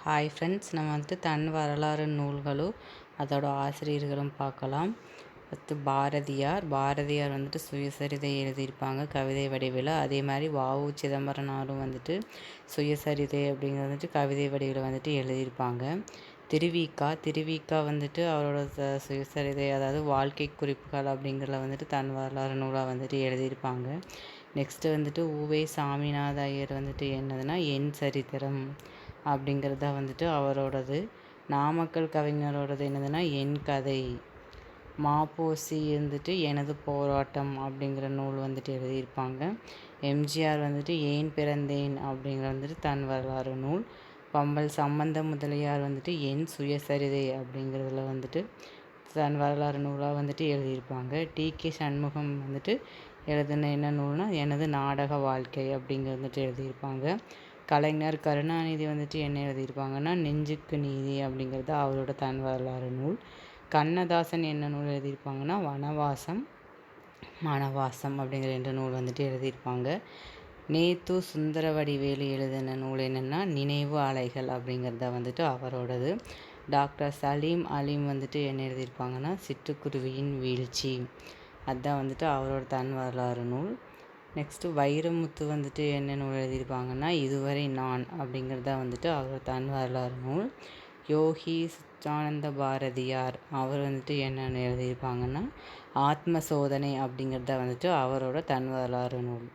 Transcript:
Hi friends, நம்ம வந்துட்டு தன் வரலாறு நூல்களும் அதோட ஆசிரியர்களும் பார்க்கலாம். அடுத்து பாரதியார் வந்துட்டு சுயசரிதை எழுதியிருப்பாங்க கவிதை வடிவில். அதே மாதிரி வ.உ. சிதம்பரனாரும் வந்துட்டு சுயசரிதை அப்படிங்கிறது வந்துட்டு கவிதை வடிவில் வந்துட்டு எழுதியிருப்பாங்க. திருவிக்கா வந்துட்டு அவரோட சுயசரிதை, அதாவது வாழ்க்கை குறிப்புகள் அப்படிங்கிறத வந்துட்டு தன் வரலாறு நூலாக வந்துட்டு எழுதியிருப்பாங்க. நெக்ஸ்ட்டு வந்துட்டு உவே சாமிநாத ஐயர் வந்துட்டு என்னதுன்னா என் சரித்திரம் அப்படிங்கிறத வந்துட்டு அவரோடது. நாமக்கல் கவிஞரோடது என்னதுன்னா என் கதை. மாப்போசி வந்துட்டு எனது போராட்டம் அப்படிங்கிற நூல் வந்துட்டு எழுதியிருப்பாங்க. எம்ஜிஆர் வந்துட்டு ஏன் பிறந்தேன் அப்படிங்கிற வந்துட்டு தன் வரலாறு நூல். பம்பல் சம்பந்த முதலியார் வந்துட்டு என் சுயசரிதை அப்படிங்கிறதுல வந்துட்டு தன் வரலாறு நூலாக வந்துட்டு எழுதியிருப்பாங்க. டி.கே. சண்முகம் வந்துட்டு எழுதின என்ன நூல்னால் எனது நாடக வாழ்க்கை அப்படிங்கிறது வந்துட்டு எழுதியிருப்பாங்க. கலைஞர் கருணாநிதி வந்துட்டு என்ன எழுதியிருப்பாங்கன்னா நெஞ்சுக்கு நீதி அப்படிங்கிறது அவரோட தன் வரலாறு நூல். கண்ணதாசன் என்ன நூல் எழுதியிருப்பாங்கன்னா மணவாசம் அப்படிங்கிற 2 நூல் வந்துட்டு எழுதியிருப்பாங்க. நேத்து சுந்தரவடிவேலு எழுதின நூல் என்னென்னா நினைவு அலைகள் அப்படிங்கிறத வந்துட்டு அவரோடது. டாக்டர் சலீம் அலீம் வந்துட்டு என்ன எழுதியிருப்பாங்கன்னா சிட்டுக்குருவியின் வீழ்ச்சி, அதுதான் வந்துட்டு அவரோட தன் வரலாறு நூல். நெக்ஸ்ட்டு வைரமுத்து வந்துட்டு என்ன நூல் எழுதியிருப்பாங்கன்னா இதுவரை நான் அப்படிங்கிறத வந்துட்டு அவரோட தன் வரலாறு நூல். யோகி சுத்தானந்த பாரதியார் அவர் வந்துட்டு என்னென்னு எழுதியிருப்பாங்கன்னா ஆத்ம சோதனை அப்படிங்கிறத வந்துட்டு அவரோட தன் வரலாறு நூல்.